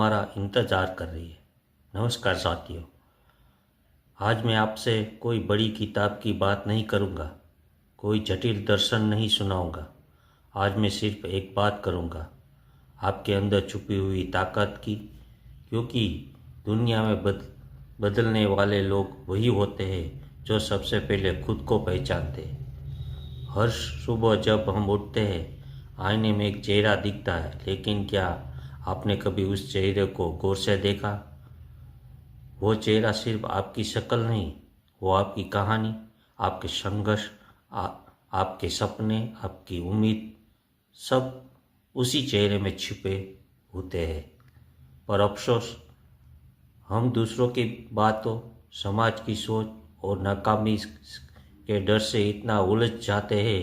हमारा इंतज़ार कर रही है। नमस्कार साथियों, आज मैं आपसे कोई बड़ी किताब की बात नहीं करूँगा, कोई जटिल दर्शन नहीं सुनाऊँगा। आज मैं सिर्फ एक बात करूँगा, आपके अंदर छुपी हुई ताकत की, क्योंकि दुनिया में बदलने वाले लोग वही होते हैं जो सबसे पहले खुद को पहचानते हैं। हर सुबह जब हम उठते हैं, आईने में एक चेहरा दिखता है, लेकिन क्या आपने कभी उस चेहरे को गौर से देखा? वो चेहरा सिर्फ आपकी शक्ल नहीं, वो आपकी कहानी, आपके संघर्ष, आपके सपने, आपकी उम्मीद, सब उसी चेहरे में छिपे होते हैं। पर अफसोस, हम दूसरों की बातों, समाज की सोच और नाकामी के डर से इतना उलझ जाते हैं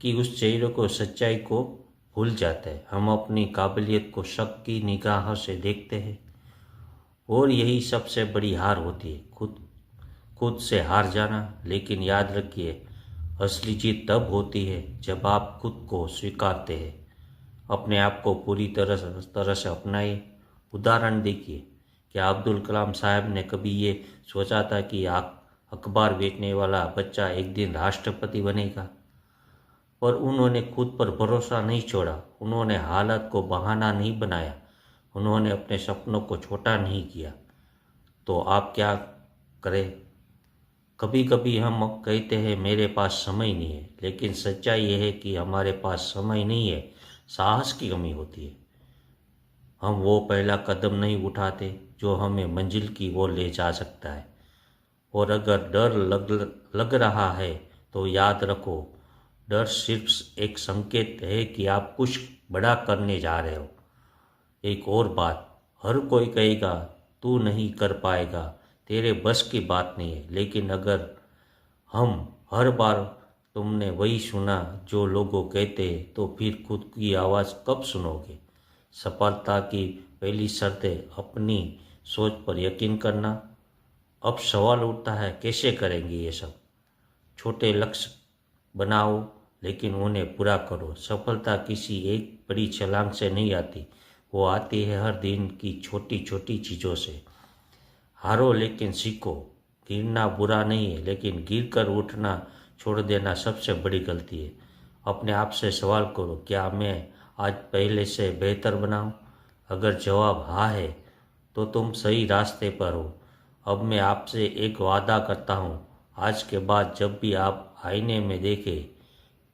कि उस चेहरे को, सच्चाई को भूल जाते हैं। हम अपनी काबिलियत को शक की निगाह से देखते हैं और यही सबसे बड़ी हार होती है, खुद से हार जाना। लेकिन याद रखिए, असली जीत तब होती है जब आप खुद को स्वीकारते हैं, अपने आप को पूरी तरह से अपनाइए। उदाहरण देखिए, क्या अब्दुल कलाम साहब ने कभी ये सोचा था कि अखबार बेचने वाला बच्चा एक दिन राष्ट्रपति बनेगा? पर उन्होंने खुद पर भरोसा नहीं छोड़ा, उन्होंने हालत को बहाना नहीं बनाया, उन्होंने अपने सपनों को छोटा नहीं किया। तो आप क्या करें? कभी कभी हम कहते हैं मेरे पास समय नहीं है, लेकिन सच्चाई यह है कि हमारे पास समय नहीं है, साहस की कमी होती है। हम वो पहला कदम नहीं उठाते जो हमें मंजिल की ओर ले जा सकता है। और अगर डर लग रहा है तो याद रखो, डर सिर्फ एक संकेत है कि आप कुछ बड़ा करने जा रहे हो। एक और बात, हर कोई कहेगा तू नहीं कर पाएगा, तेरे बस की बात नहीं है। लेकिन अगर हम हर बार तुमने वही सुना जो लोगों कहते हैं, तो फिर खुद की आवाज़ कब सुनोगे? सफलता की पहली शर्त है अपनी सोच पर यकीन करना। अब सवाल उठता है, कैसे करेंगे ये सब? छोटे लक्ष्य बनाओ, लेकिन उन्हें पूरा करो। सफलता किसी एक बड़ी छलांग से नहीं आती, वो आती है हर दिन की छोटी छोटी चीज़ों से। हारो लेकिन सीखो। गिरना बुरा नहीं है, लेकिन गिर कर उठना छोड़ देना सबसे बड़ी गलती है। अपने आप से सवाल करो, क्या मैं आज पहले से बेहतर बनाऊं? अगर जवाब हाँ है तो तुम सही रास्ते पर हो। अब मैं आपसे एक वादा करता हूँ, आज के बाद जब भी आप आईने में देखें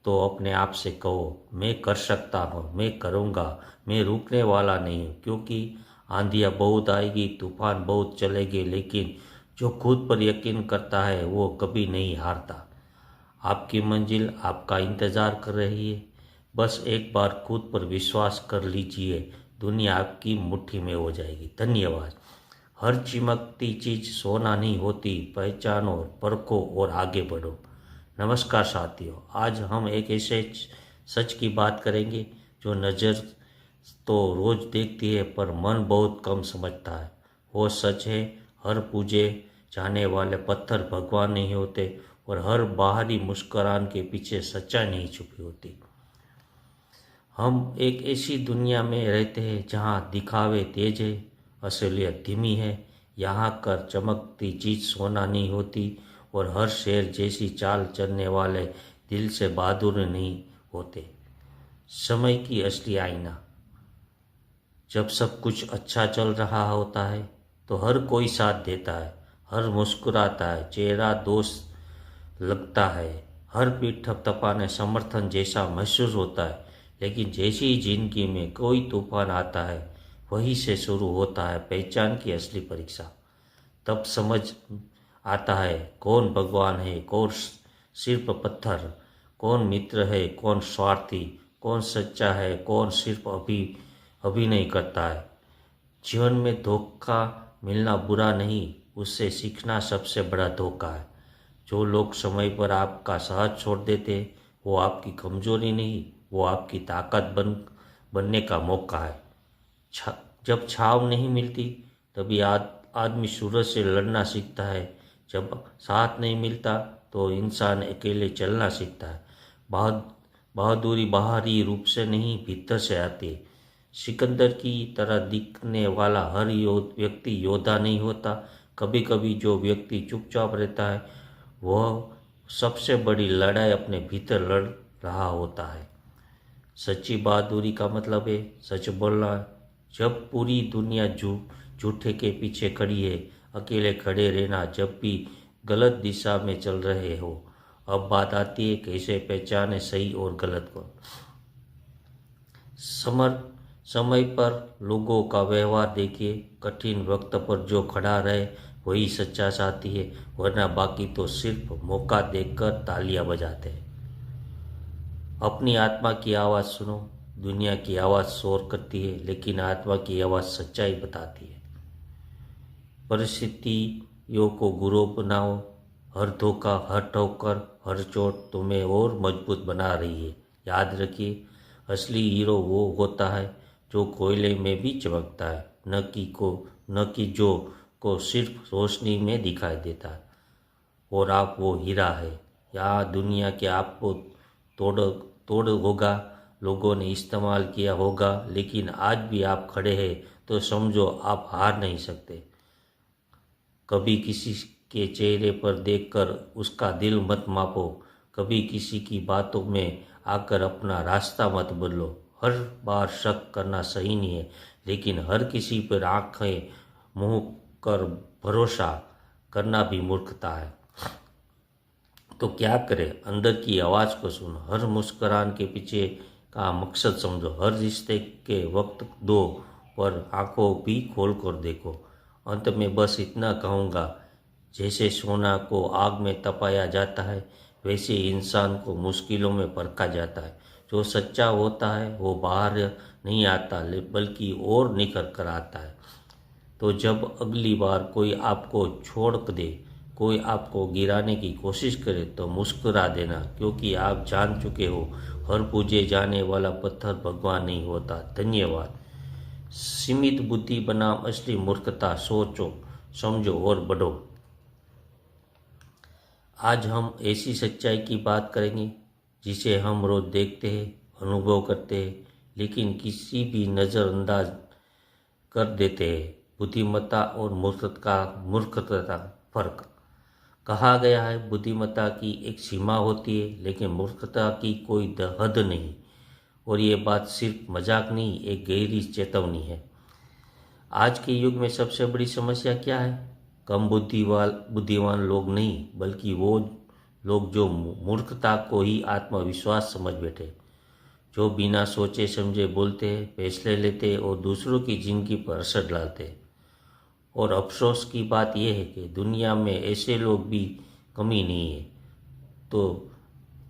तो अपने आप से कहो, मैं कर सकता हूँ, मैं करूँगा, मैं रुकने वाला नहीं हूँ। क्योंकि आंधियाँ बहुत आएगी, तूफान बहुत चलेंगे, लेकिन जो खुद पर यकीन करता है वो कभी नहीं हारता। आपकी मंजिल आपका इंतज़ार कर रही है। बस एक बार खुद पर विश्वास कर लीजिए, दुनिया आपकी मुट्ठी में हो जाएगी। धन्यवाद। हर चमकती चीज़ सोना नहीं होती, पहचानो, परखो और आगे बढ़ो। नमस्कार साथियों, आज हम एक ऐसे सच की बात करेंगे जो नज़र तो रोज़ देखती है पर मन बहुत कम समझता है। वो सच है, हर पूजे जाने वाले पत्थर भगवान नहीं होते और हर बाहरी मुस्कुराहट के पीछे सच्चाई नहीं छुपी होती। हम एक ऐसी दुनिया में रहते हैं जहाँ दिखावे तेज है, असलियत धीमी है। यहाँ कर चमकती चीज़ सोना नहीं होती और हर शेर जैसी चाल चलने वाले दिल से बहादुर नहीं होते। समय की असली आईना। जब सब कुछ अच्छा चल रहा होता है तो हर कोई साथ देता है, हर मुस्कुराता है, चेहरा दोस्त लगता है, हर पीठ थपथपाने समर्थन जैसा महसूस होता है। लेकिन जैसे ही जिंदगी में कोई तूफान आता है, वहीं से शुरू होता है पहचान की असली परीक्षा। तब समझ आता है कौन भगवान है, कौन सिर्फ पत्थर, कौन मित्र है, कौन स्वार्थी, कौन सच्चा है, कौन सिर्फ अभिनय करता है। जीवन में धोखा मिलना बुरा नहीं, उससे सीखना सबसे बड़ा धोखा है। जो लोग समय पर आपका साथ छोड़ देते, वो आपकी कमजोरी नहीं, वो आपकी ताकत बनने का मौका है। जब छाव नहीं मिलती तभी आदमी सूरज से लड़ना सीखता है। जब साथ नहीं मिलता तो इंसान अकेले चलना सीखता है। बहादुरी बाहरी रूप से नहीं, भीतर से आती है। सिकंदर की तरह दिखने वाला हर व्यक्ति योद्धा नहीं होता। कभी कभी जो व्यक्ति चुपचाप रहता है वह सबसे बड़ी लड़ाई अपने भीतर लड़ रहा होता है। सच्ची बहादुरी का मतलब है सच बोलना। जब पूरी दुनिया झूठे के पीछे खड़ी है, अकेले खड़े रहना जब भी गलत दिशा में चल रहे हो। अब बात आती है कैसे पहचाने सही और गलत को। समय पर लोगों का व्यवहार देखिए। कठिन वक्त पर जो खड़ा रहे वही सच्चा साथी है, वरना बाकी तो सिर्फ मौका देखकर तालियां बजाते हैं। अपनी आत्मा की आवाज़ सुनो। दुनिया की आवाज़ शोर करती है, लेकिन आत्मा की आवाज़ सच्चाई बताती है। परिस्थितियों को गुरु बनाओ। हर धोखा, हर ठोकर, हर चोट तुम्हें और मजबूत बना रही है। याद रखिए, असली हीरो वो होता है जो कोयले में भी चमकता है, न कि जो को सिर्फ रोशनी में दिखाई देता है। और आप वो हीरा है। यहाँ दुनिया के आपको तोड़ होगा, लोगों ने इस्तेमाल किया होगा, लेकिन आज भी आप खड़े हैं तो समझो आप हार नहीं सकते। कभी किसी के चेहरे पर देखकर उसका दिल मत मापो। कभी किसी की बातों में आकर अपना रास्ता मत बदलो। हर बार शक करना सही नहीं है, लेकिन हर किसी पर आंखें मुंह कर भरोसा करना भी मूर्खता है। तो क्या करें? अंदर की आवाज़ को सुनो। हर मुस्कुरान के पीछे का मकसद समझो। हर रिश्ते के वक्त दो, पर आंखों भी खोल कर देखो। अंत में बस इतना कहूँगा, जैसे सोना को आग में तपाया जाता है, वैसे इंसान को मुश्किलों में परखा जाता है। जो सच्चा होता है वो बाहर नहीं आता, बल्कि और निखर कर आता है। तो जब अगली बार कोई आपको छोड़ दे, कोई आपको गिराने की कोशिश करे, तो मुस्कुरा देना, क्योंकि आप जान चुके हो हर पूजे जाने वाला पत्थर भगवान नहीं होता। धन्यवाद। सीमित बुद्धि बनाम असली मूर्खता। सोचो, समझो और बढ़ो। आज हम ऐसी सच्चाई की बात करेंगे जिसे हम रोज देखते हैं, अनुभव करते हैं, लेकिन किसी भी नज़रअंदाज कर देते हैं। बुद्धिमत्ता और मूर्खता का फर्क। कहा गया है बुद्धिमत्ता की एक सीमा होती है, लेकिन मूर्खता की कोई हद नहीं। और ये बात सिर्फ मजाक नहीं, एक गहरी चेतावनी है। आज के युग में सबसे बड़ी समस्या क्या है? कम बुद्धिमान लोग नहीं, बल्कि वो लोग जो मूर्खता को ही आत्मविश्वास समझ बैठे, जो बिना सोचे समझे बोलते हैं, फैसले लेते हैं और दूसरों की जिंदगी पर असर डालते हैं। और अफसोस की बात यह है कि दुनिया में ऐसे लोग भी कमी नहीं है। तो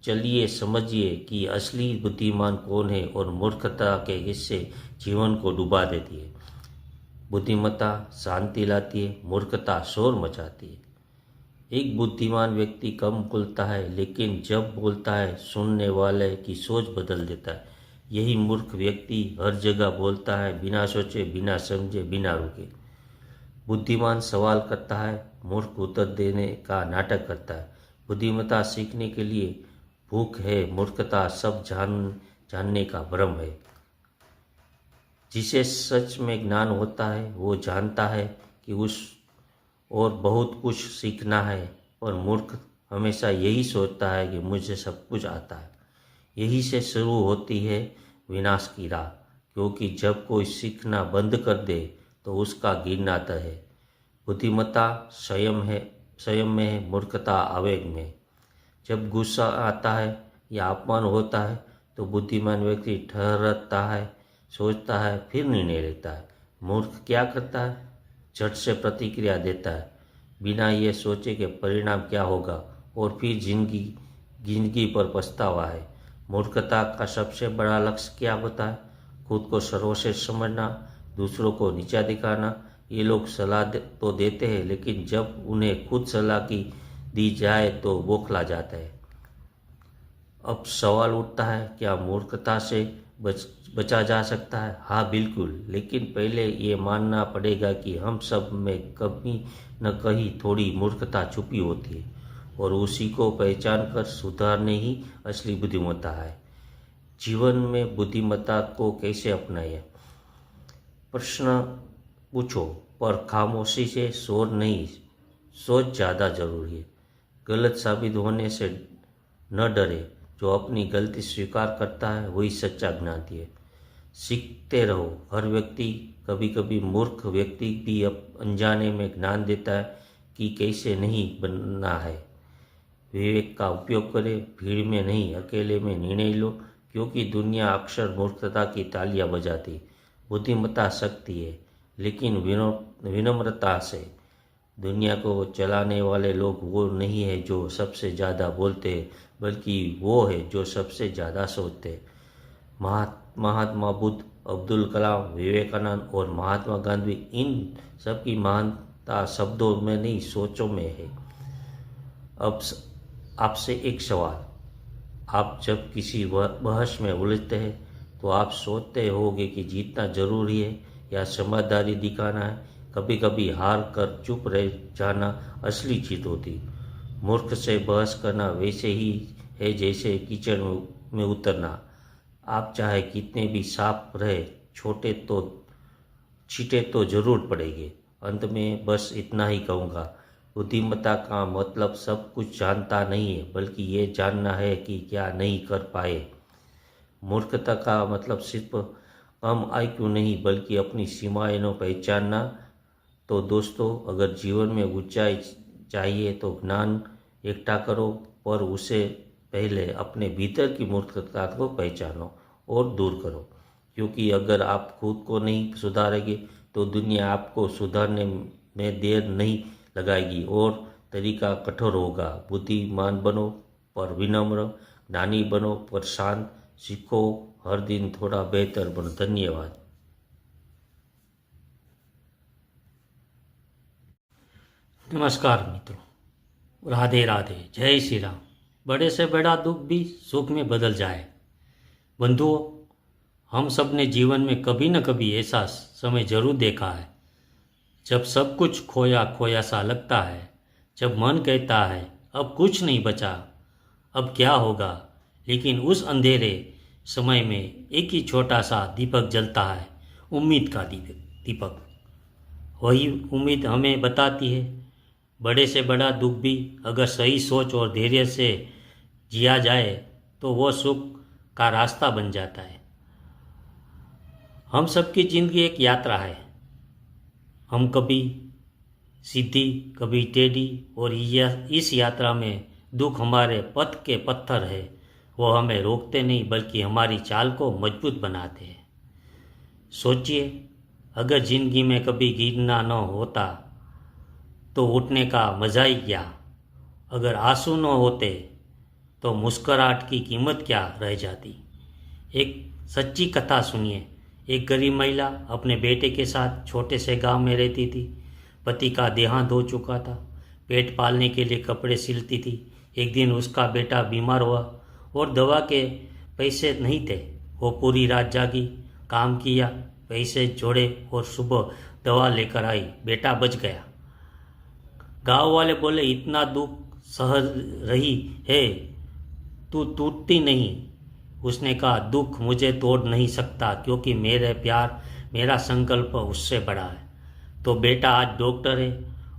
चलिए समझिए कि असली बुद्धिमान कौन है और मूर्खता के हिस्से जीवन को डुबा देती है। बुद्धिमत्ता शांति लाती है, मूर्खता शोर मचाती है। एक बुद्धिमान व्यक्ति कम बोलता है, लेकिन जब बोलता है सुनने वाले की सोच बदल देता है। यही मूर्ख व्यक्ति हर जगह बोलता है, बिना सोचे, बिना समझे, बिना रुके। बुद्धिमान सवाल करता है, मूर्ख उत्तर देने का नाटक करता है। बुद्धिमत्ता सीखने के लिए भूख है, मूर्खता सब जानने का भ्रम है। जिसे सच में ज्ञान होता है वो जानता है कि उस और बहुत कुछ सीखना है, और मूर्ख हमेशा यही सोचता है कि मुझे सब कुछ आता है। यही से शुरू होती है विनाश की राह, क्योंकि जब कोई सीखना बंद कर दे तो उसका गिरना तय है। बुद्धिमत्ता संयम में है, मूर्खता आवेग में। जब गुस्सा आता है या अपमान होता है तो बुद्धिमान व्यक्ति ठहरता है, सोचता है, फिर निर्णय लेता है। मूर्ख क्या करता है? झट से प्रतिक्रिया देता है, बिना ये सोचे कि परिणाम क्या होगा, और फिर जिंदगी पर पछतावा है। मूर्खता का सबसे बड़ा लक्ष्य क्या होता है? खुद को सर्वश्रेष्ठ समझना, दूसरों को नीचा दिखाना। ये लोग सलाह तो देते हैं, लेकिन जब उन्हें खुद सलाह की दी जाए तो बौखला जाता है। अब सवाल उठता है, क्या मूर्खता से बचा जा सकता है? हाँ, बिल्कुल, लेकिन पहले ये मानना पड़ेगा कि हम सब में कभी न कहीं थोड़ी मूर्खता छुपी होती है, और उसी को पहचान कर सुधारने ही असली बुद्धिमत्ता है। जीवन में बुद्धिमत्ता को कैसे अपनाएं? प्रश्न पूछो, पर खामोशी से शोर नहीं, सोच ज़्यादा जरूरी है। गलत साबित होने से न डरे, जो अपनी गलती स्वीकार करता है वही सच्चा ज्ञानी है। सीखते रहो, हर व्यक्ति, कभी कभी मूर्ख व्यक्ति भी अनजाने में ज्ञान देता है कि कैसे नहीं बनना है। विवेक का उपयोग करें, भीड़ में नहीं अकेले में निर्णय लो, क्योंकि दुनिया अक्सर मूर्खता की तालियां बजाती। बुद्धिमत्ता शक्ति है, लेकिन विनम्रता से। दुनिया को चलाने वाले लोग वो नहीं है जो सबसे ज़्यादा बोलते हैं, बल्कि वो है जो सबसे ज़्यादा सोचते हैं। महात्मा बुद्ध, अब्दुल कलाम, विवेकानंद और महात्मा गांधी, इन सबकी महानता शब्दों में नहीं, सोचों में है। अब आपसे एक सवाल, आप जब किसी बहस में उलझते हैं तो आप सोचते होगे कि जीतना जरूरी है या समझदारी दिखाना है। कभी कभी हार कर चुप रह जाना असली जीत होती। मूर्ख से बहस करना वैसे ही है जैसे कीचड़ में उतरना। आप चाहे कितने भी साफ रहे, छींटे तो जरूर पड़ेंगे। अंत में बस इतना ही कहूँगा, बुद्धिमत्ता का मतलब सब कुछ जानता नहीं है, बल्कि ये जानना है कि क्या नहीं कर पाए। मूर्खता का मतलब सिर्फ कम आईक्यू नहीं, बल्कि अपनी सीमाएं न पहचानना। तो दोस्तों, अगर जीवन में ऊंचाई चाहिए तो ज्ञान इकट्ठा करो, पर उसे पहले अपने भीतर की मूर्खता को पहचानो और दूर करो। क्योंकि अगर आप खुद को नहीं सुधारेंगे तो दुनिया आपको सुधारने में देर नहीं लगाएगी और तरीका कठोर होगा। बुद्धिमान बनो पर विनम्र, ज्ञानी बनो पर शांत। सीखो, हर दिन थोड़ा बेहतर बनो। धन्यवाद। नमस्कार मित्रों, राधे राधे, जय श्री राम। बड़े से बड़ा दुख भी सुख में बदल जाए। बंधुओं, हम सब ने जीवन में कभी न कभी ऐसा समय जरूर देखा है जब सब कुछ खोया खोया सा लगता है, जब मन कहता है अब कुछ नहीं बचा, अब क्या होगा। लेकिन उस अंधेरे समय में एक ही छोटा सा दीपक जलता है, उम्मीद का दीपक। वही उम्मीद हमें बताती है बड़े से बड़ा दुख भी अगर सही सोच और धैर्य से जिया जाए तो वो सुख का रास्ता बन जाता है। हम सबकी ज़िंदगी एक यात्रा है। हम कभी सीधी, कभी टेढ़ी, और इस यात्रा में दुख हमारे पथ के पत्थर है। वो हमें रोकते नहीं, बल्कि हमारी चाल को मजबूत बनाते हैं। सोचिए, अगर ज़िंदगी में कभी गिरना न होता तो उठने का मज़ा ही क्या। अगर आंसू न होते तो मुस्कुराहट की कीमत क्या रह जाती। एक सच्ची कथा सुनिए। एक गरीब महिला अपने बेटे के साथ छोटे से गांव में रहती थी। पति का देहांत हो चुका था। पेट पालने के लिए कपड़े सिलती थी। एक दिन उसका बेटा बीमार हुआ और दवा के पैसे नहीं थे। वो पूरी रात जागी, काम किया, पैसे जोड़े और सुबह दवा लेकर आई। बेटा बच गया। गांव वाले बोले, इतना दुख सह रही है, तू टूटती नहीं। उसने कहा, दुख मुझे तोड़ नहीं सकता, क्योंकि मेरे प्यार, मेरा संकल्प उससे बड़ा है। तो बेटा आज डॉक्टर है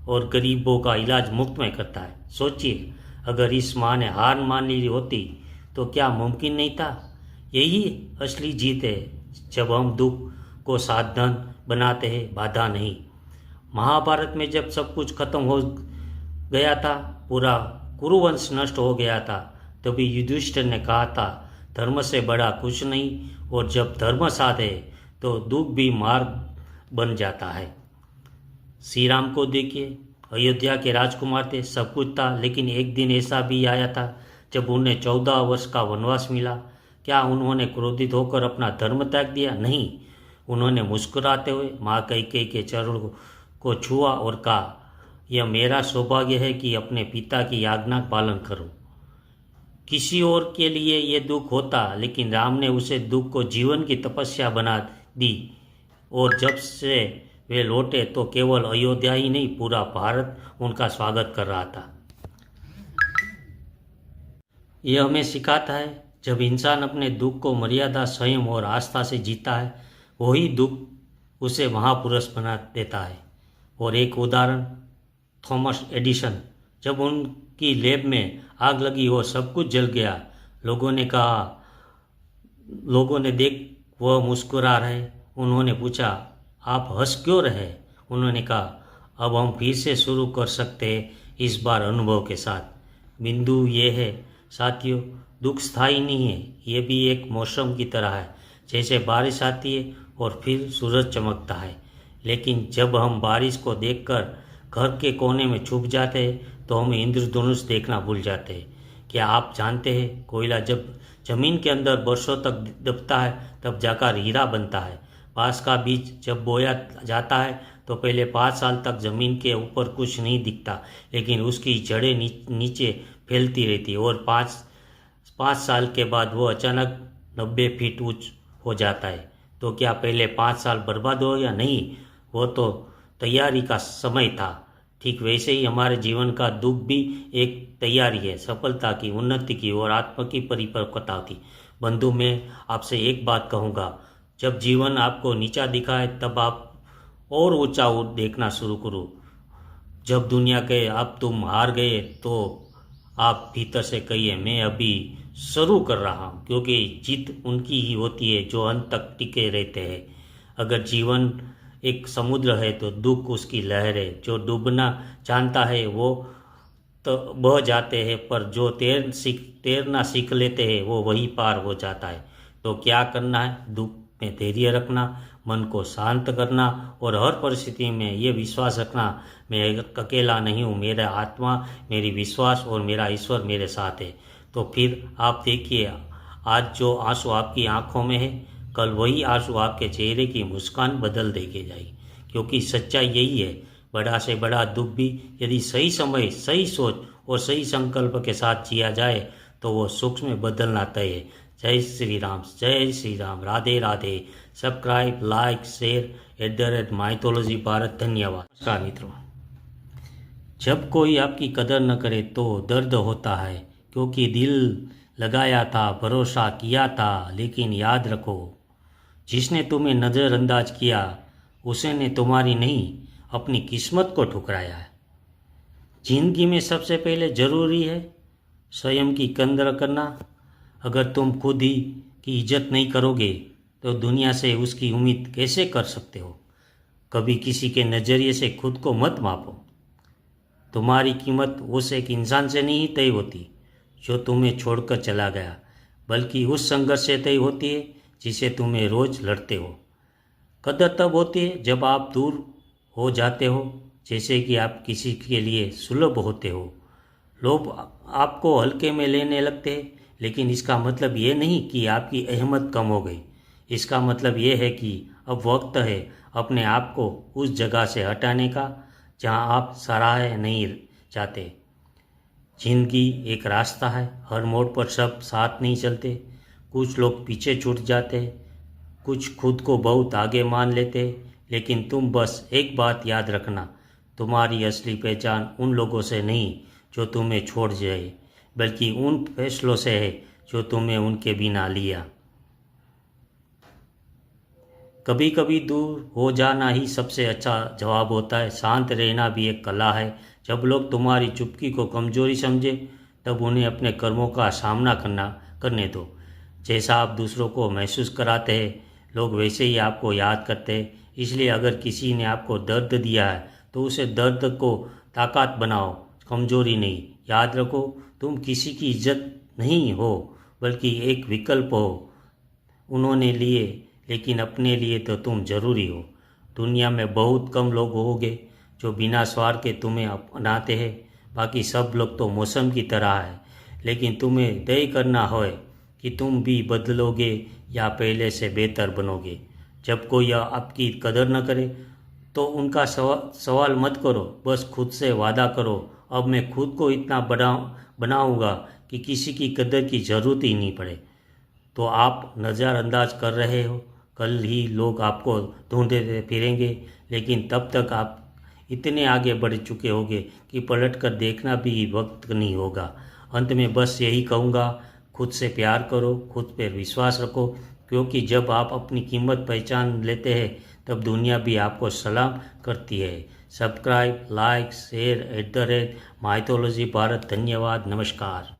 और गरीबों का इलाज मुफ्त में करता है। सोचिए, अगर इस माँ ने हार मान ली होती तो क्या मुमकिन नहीं था। यही असली जीत है, जब हम दुख को साधन बनाते हैं, बाधा नहीं। महाभारत में जब सब कुछ खत्म हो गया था, पूरा कुरुवंश नष्ट हो गया था, तभी युधिष्ठिर ने कहा था, धर्म से बड़ा कुछ नहीं। और जब धर्म साथ है तो दुख भी मार्ग बन जाता है। श्री राम को देखिए, अयोध्या के राजकुमार थे, सब कुछ था, लेकिन एक दिन ऐसा भी आया था जब उन्हें 14 वर्ष का वनवास मिला। क्या उन्होंने क्रोधित होकर अपना धर्म त्याग दिया? नहीं। उन्होंने मुस्कुराते हुए माँ कैकेयी के चरणों को छुआ और कहा, यह मेरा सौभाग्य है कि अपने पिता की आज्ञा का पालन करूं। किसी और के लिए ये दुख होता, लेकिन राम ने उसे दुख को जीवन की तपस्या बना दी। और जब से वे लौटे तो केवल अयोध्या ही नहीं, पूरा भारत उनका स्वागत कर रहा था। यह हमें सिखाता है, जब इंसान अपने दुख को मर्यादा, संयम और आस्था से जीता है, वही दुख उसे महापुरुष बना देता है। और एक उदाहरण, थॉमस एडिसन, जब उनकी लैब में आग लगी और सब कुछ जल गया, लोगों ने देख वह मुस्कुरा रहे। उन्होंने पूछा, आप हंस क्यों रहे? उन्होंने कहा, अब हम फिर से शुरू कर सकते हैं, इस बार अनुभव के साथ। बिंदु ये है साथियों, दुख स्थायी नहीं है, ये भी एक मौसम की तरह है। जैसे बारिश आती है और फिर सूरज चमकता है, लेकिन जब हम बारिश को देखकर घर के कोने में छुप जाते हैं तो हम इंद्रधनुष देखना भूल जाते हैं। क्या आप जानते हैं, कोयला जब जमीन के अंदर वर्षों तक दबता है तब जाकर हीरा बनता है। बांस का बीज जब बोया जाता है तो पहले 5 साल तक जमीन के ऊपर कुछ नहीं दिखता, लेकिन उसकी जड़ें नीचे फैलती रहती और 5 साल के बाद वो अचानक 90 फीट ऊंच हो जाता है। तो क्या पहले 5 साल बर्बाद हो या नहीं? वो तो तैयारी का समय था। ठीक वैसे ही हमारे जीवन का दुख भी एक तैयारी है, सफलता की, उन्नति की और आत्मा की परिपक्वता की। बंधु, मैं आपसे एक बात कहूँगा, जब जीवन आपको नीचा दिखाए तब आप और ऊंचा देखना शुरू करो। जब दुनिया कहे अब तुम हार गए तो आप भीतर से कहिए, मैं अभी शुरू कर रहा हूँ, क्योंकि जीत उनकी ही होती है जो अंत तक टिके रहते हैं। अगर जीवन एक समुद्र है तो दुख उसकी लहर है। जो डूबना जानता है वो तो बह जाते हैं, पर जो तैरना सीख लेते हैं वो वही पार हो जाता है। तो क्या करना है? दुख में धैर्य रखना, मन को शांत करना और हर परिस्थिति में ये विश्वास रखना, मैं अकेला नहीं हूँ, मेरा आत्मा, मेरी विश्वास और मेरा ईश्वर मेरे साथ है। तो फिर आप देखिए, आज जो आंसू आपकी आंखों में है, कल वही आंसू आपके चेहरे की मुस्कान बदल देके जाएगी। क्योंकि सच्चाई यही है, बड़ा से बड़ा दुख भी यदि सही समय, सही सोच और सही संकल्प के साथ जिया जाए तो वो सुख में बदलना तय है। जय श्री राम, जय Shri Ram, Radhe Radhe. Subscribe, like, share @mythology Bharat. धन्यवाद। नमस्कार मित्रों, जब कोई आपकी कदर न करे तो दर्द होता है, क्योंकि दिल लगाया था, भरोसा किया था। लेकिन याद रखो, जिसने तुम्हें नज़रअंदाज किया उसने तुम्हारी नहीं, अपनी किस्मत को ठुकराया है। जिंदगी में सबसे पहले ज़रूरी है स्वयं की कदर करना। अगर तुम खुद ही की इज्जत नहीं करोगे तो दुनिया से उसकी उम्मीद कैसे कर सकते हो? कभी किसी के नज़रिए से खुद को मत मापो। तुम्हारी कीमत उस एक इंसान से नहीं तय होती जो तुम्हें छोड़कर चला गया, बल्कि उस संघर्ष से तय होती है जिसे तुम्हें रोज़ लड़ते हो। कदर तब होती है जब आप दूर हो जाते हो, जैसे कि आप किसी के लिए सुलभ होते हो। लोग आपको हल्के में लेने लगते हैं, लेकिन इसका मतलब ये नहीं कि आपकी अहमियत कम हो गई। इसका मतलब ये है कि अब वक्त है अपने आप को उस जगह से हटाने का जहां आप सराहे नहीं जाते। जिंदगी एक रास्ता है, हर मोड़ पर सब साथ नहीं चलते। कुछ लोग पीछे छूट जाते, कुछ खुद को बहुत आगे मान लेते। लेकिन तुम बस एक बात याद रखना, तुम्हारी असली पहचान उन लोगों से नहीं जो तुम्हें छोड़ जाए, बल्कि उन फैसलों से है जो तुम्हें उनके बिना लिया। कभी कभी दूर हो जाना ही सबसे अच्छा जवाब होता है। शांत रहना भी एक कला है। जब लोग तुम्हारी चुप्पी को कमजोरी समझे तब उन्हें अपने कर्मों का सामना करने दो। जैसा आप दूसरों को महसूस कराते हैं, लोग वैसे ही आपको याद करते हैं। इसलिए अगर किसी ने आपको दर्द दिया है तो उसे दर्द को ताकत बनाओ, कमजोरी नहीं। याद रखो, तुम किसी की इज्जत नहीं हो, बल्कि एक विकल्प हो उन्होंने लिए, लेकिन अपने लिए तो तुम जरूरी हो। दुनिया में बहुत कम लोग होंगे जो बिना स्वार्थ के तुम्हें अपनाते हैं। बाकी सब लोग तो मौसम की तरह है। लेकिन तुम्हें तय करना है कि तुम भी बदलोगे या पहले से बेहतर बनोगे। जब कोई आपकी कदर न करे तो उनका सवाल मत करो, बस खुद से वादा करो, अब मैं खुद को इतना बनाऊंगा कि किसी की कदर की ज़रूरत ही नहीं पड़े। तो आप नज़रअंदाज कर रहे हो, कल ही लोग आपको ढूंढते फिरेंगे, लेकिन तब तक आप इतने आगे बढ़ चुके होंगे कि पलट कर देखना भी वक्त नहीं होगा। अंत में बस यही कहूँगा, खुद से प्यार करो, खुद पर विश्वास रखो, क्योंकि जब आप अपनी कीमत पहचान लेते हैं तब दुनिया भी आपको सलाम करती है। Subscribe, like, share @ mythology Bharat. धन्यवाद, नमस्कार।